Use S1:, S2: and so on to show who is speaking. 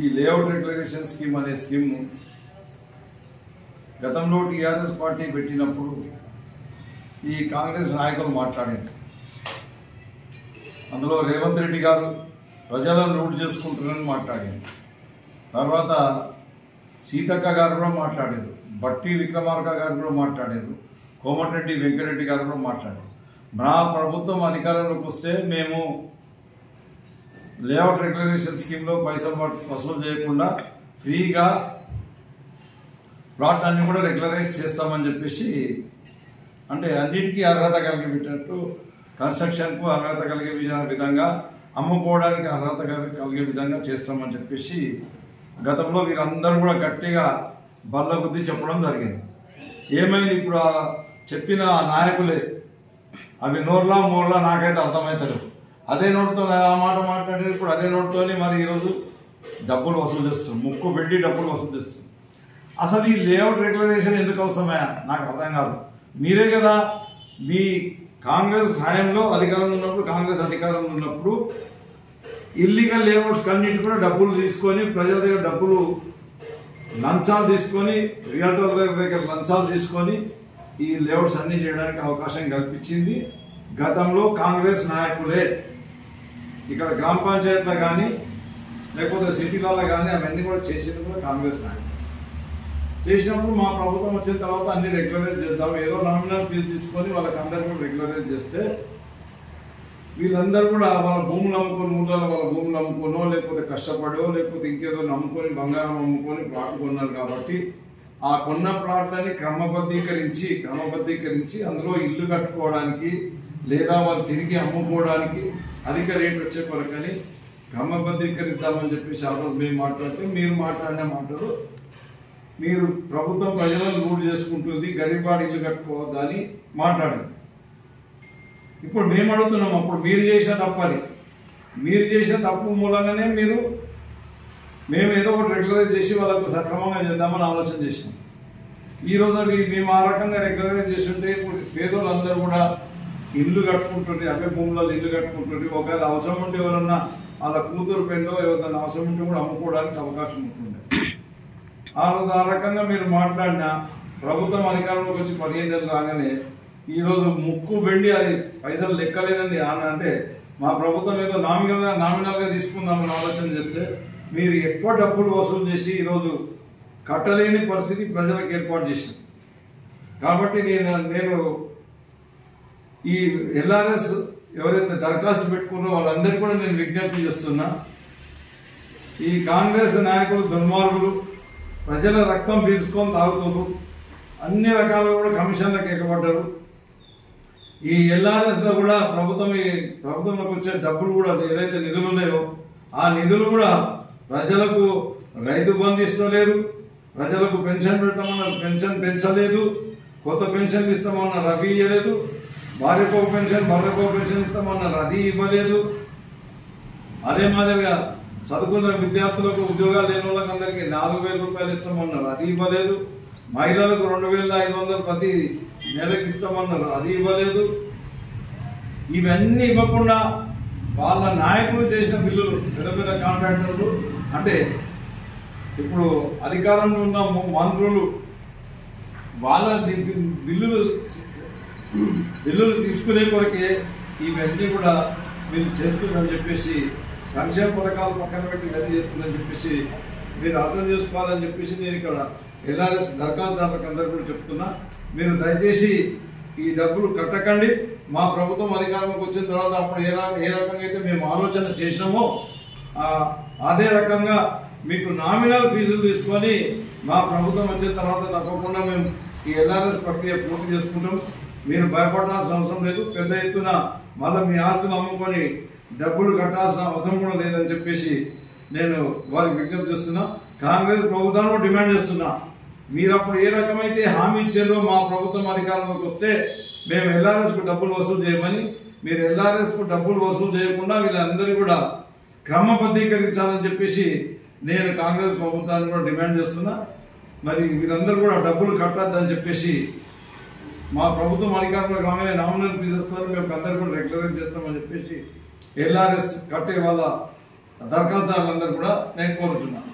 S1: ఈ layout regulation scheme అనే scheme గతంలో టీఆర్ఎస్ పార్టీ పెట్టినప్పుడు ఈ కాంగ్రెస్ నాయకులు మాట్లాడారు. అందులో రేవంత్ రెడ్డి గారు ప్రజలను లూట్ చేసుకుంటున్నారని మాట్లాడారు. తర్వాత సీతక్క గారు కూడా మాట్లాడారు, బట్టి విక్రమార్క గారు కూడా మాట్లాడారు, కోమటిరెడ్డి వెంకటరెడ్డి గారు కూడా మాట్లాడారు. మా ప్రభుత్వం అధికారంలోకి వస్తే మేము లేఅవుట్ రెగ్యులేషన్ స్కీమ్లో పైసలు వసూలు చేయకుండా ఫ్రీగా ప్లాట్ అన్ని కూడా రెగ్యులరైజ్ చేస్తామని చెప్పేసి, అంటే అన్నిటికీ అర్హత కలిగేటట్టు కన్స్ట్రక్షన్కు అర్హత కలిగే విధంగా, అమ్ముకోవడానికి అర్హత కలిగే విధంగా చేస్తామని చెప్పేసి గతంలో వీరందరూ కూడా గట్టిగా బల్ల బుద్ధి చెప్పడం జరిగింది. ఏమైంది ఇప్పుడు చెప్పిన నాయకులే అవి నోర్లా మోర్లా నాకైతే అర్థమవుతుంది. అదే నోటుతో ఆ మాట మాట్లాడే ఇప్పుడు అదే నోటుతోని మరి ఈరోజు డబ్బులు వసూలు చేస్తుంది, ముక్కు పెట్టి డబ్బులు వసూలు చేస్తుంది. అసలు ఈ లేఅవుట్ రెగ్యులేషన్ ఎందుకు అవసరమయ్యా నాకు అర్థం కాదు. మీరే కదా మీ కాంగ్రెస్ హయాంలో అధికారంలో ఉన్నప్పుడు, కాంగ్రెస్ అధికారంలో ఉన్నప్పుడు ఇల్లీగల్ లేఅవుట్స్ అన్నింటి కూడా డబ్బులు తీసుకొని ప్రజల దగ్గర డబ్బులు లంచాలు తీసుకొని, రియల్టర్ దగ్గర లంచాలు తీసుకొని ఈ లేఅవుట్స్ అన్ని చేయడానికి అవకాశం కల్పించింది గతంలో కాంగ్రెస్ నాయకులే. ఇక్కడ గ్రామ పంచాయతీలో కానీ లేకపోతే సిటీలలో కానీ అవన్నీ కూడా చేసింది కూడా కాంగ్రెస్ నాయకులు. చేసినప్పుడు మా ప్రభుత్వం వచ్చిన తర్వాత అన్ని రెగ్యులరైజ్ చేద్దాం, ఏదో నామినల్ ఫీజు తీసుకొని వాళ్ళకి అందరికీ కూడా రెగ్యులరైజ్ చేస్తే వీళ్ళందరూ కూడా వాళ్ళ భూములు అమ్ముకొని, ఊళ్ళలో వాళ్ళ భూములు అమ్ముకోనో లేకపోతే కష్టపడో లేకపోతే ఇంకేదో నమ్ముకొని బంగారం అమ్ముకొని ప్లాట్ కొన్నారు. కాబట్టి ఆ కొన్న ప్లాట్లని క్రమబద్ధీకరించి అందులో ఇల్లు కట్టుకోవడానికి లేదా వాళ్ళు తిరిగి అమ్ముకోవడానికి అధిక రేటు వచ్చే కొరకని క్రమబద్ధీకరిద్దామని చెప్పేసి ఆ రోజు మేము మాట్లాడితే, మీరు మాట్లాడిన మాటలు మీరు ప్రభుత్వం ప్రజలను లూట్ చేసుకుంటుంది, గరీబాడు ఇల్లు కట్టుకోవద్దని మాట్లాడింది. ఇప్పుడు మేము అడుగుతున్నాం, అప్పుడు మీరు చేసిన తప్పది, మీరు చేసిన తప్పు మూలంగానే మేము ఏదో ఒకటి రెగ్యులరైజ్ చేసి వాళ్ళకు సక్రమంగా చేద్దామని ఆలోచన చేసినాం. ఈరోజు అవి మేము ఆ రకంగా రెగ్యులరైజ్ చేస్తుంటే ఇప్పుడు పేదోళ్ళందరూ కూడా ఇల్లు కట్టుకుంటుంటే, అవే భూములలో ఇల్లు కట్టుకుంటుంటే, ఒకవేళ అవసరం ఉంటే ఎవరన్నా వాళ్ళ కూతురు పెళ్ళో ఎవరైనా అవసరం ఉంటే కూడా అమ్ముకోవడానికి అవకాశం ఉంటుండే. ఆ రోజు ఆ రకంగా మీరు మాట్లాడిన ప్రభుత్వం అధికారంలోకి వచ్చి 15 నెలలు రాగానే ఈరోజు ముక్కు బెండి అది పైసలు లెక్కలేదండి. అంటే మా ప్రభుత్వం ఏదో నామినల్గా తీసుకుందామని ఆలోచన చేస్తే మీరు ఎక్కువ డబ్బులు వసూలు చేసి ఈరోజు కట్టలేని పరిస్థితి ప్రజలకు ఏర్పాటు చేసింది. కాబట్టి నేను ఈ ఎల్ఆర్ఎస్ ఎవరైతే దరఖాస్తు పెట్టుకున్నారో వాళ్ళందరికీ కూడా నేను విజ్ఞప్తి చేస్తున్నా, ఈ కాంగ్రెస్ నాయకులు దుర్మార్గులు, ప్రజల రక్తం పీల్చుకొని తాగుతున్నారు, అన్ని రకాలుగా కూడా కమిషన్లకు ఎక్కబడ్డారు. ఈ ఎల్ఆర్ఎస్లో కూడా ప్రభుత్వంలోకి వచ్చే డబ్బులు కూడా ఏదైతే నిధులు ఉన్నాయో ఆ నిధులు కూడా ప్రజలకు రైతు బంధు ఇస్తలేరు, ప్రజలకు పెన్షన్ పెట్టమన్న పెన్షన్ పెంచలేదు, కొత్త పెన్షన్ ఇస్తామన్నారు అవి ఇవ్వలేదు, భార్యకో పెన్షన్ భర్తకో పెన్షన్ ఇస్తామన్నారు అది ఇవ్వలేదు. అదే మాదిరిగా చదువుకున్న విద్యార్థులకు ఉద్యోగాలు లేని వాళ్ళకి అందరికీ 4,000 రూపాయలు ఇస్తామన్నారు అది ఇవ్వలేదు, మహిళలకు 2,500 ప్రతి నెలకు ఇస్తామన్నారు అది ఇవ్వలేదు. ఇవన్నీ ఇవ్వకుండా వాళ్ళ నాయకులు చేసిన బిల్లులు, పెద్ద పెద్ద కాంట్రాక్టర్లు, అంటే ఇప్పుడు అధికారంలో ఉన్న మంత్రులు వాళ్ళ బిల్లులు తీసుకునే కొరకే ఇవన్నీ కూడా మీరు చేస్తున్నారని చెప్పేసి, సంక్షేమ పథకాలు పక్కన పెట్టి ఇవన్నీ చేస్తుందని చెప్పేసి మీరు అర్థం చేసుకోవాలని చెప్పేసి నేను ఇక్కడ ఎల్ఆర్ఎస్ దరఖాస్తుదారులకు అందరూ కూడా చెప్తున్నా, మీరు దయచేసి ఈ డబ్బులు కట్టకండి. మా ప్రభుత్వం అధికారంలోకి వచ్చిన తర్వాత అప్పుడు ఏ రకంగా అయితే మేము ఆలోచన చేసినామో అదే రకంగా మీకు నామినల్ ఫీజులు తీసుకొని మా ప్రభుత్వం వచ్చిన తర్వాత తప్పకుండా మేము ఈ ఎల్ఆర్ఎస్ ప్రక్రియ పూర్తి చేసుకుంటాం. మీరు భయపడాల్సిన అవసరం లేదు. పెద్ద ఎత్తున మళ్ళీ మీ ఆస్తులు అమ్ముకొని డబ్బులు కట్టాల్సిన అవసరం కూడా లేదని చెప్పేసి నేను వారికి విజ్ఞప్తి చేస్తున్నా. కాంగ్రెస్ ప్రభుత్వాన్ని డిమాండ్ చేస్తున్నా, మీరు అప్పుడు ఏ రకమైతే హామీ ఇచ్చారో మా ప్రభుత్వం అధికారంలోకి వస్తే మేము ఎల్ఆర్ఎస్కు డబ్బులు వసూలు చేయమని, మీరు ఎల్ఆర్ఎస్కు డబ్బులు వసూలు చేయకుండా వీళ్ళందరూ కూడా క్రమబద్ధీకరించాలని చెప్పేసి నేను కాంగ్రెస్ ప్రభుత్వాన్ని కూడా డిమాండ్ చేస్తున్నా. మరి వీరందరూ కూడా డబ్బులు కట్టద్దని చెప్పేసి, మా ప్రభుత్వం అధికారంలో కాగానే నామినల్ ఫీజు వస్తారు, మేము అందరూ కూడా రెగ్యులరైజ్ చేస్తామని చెప్పేసి ఎల్ఆర్ఎస్ కట్టే వాళ్ళ దరఖాస్తుదారులందరూ కూడా నేను కోరుతున్నాను.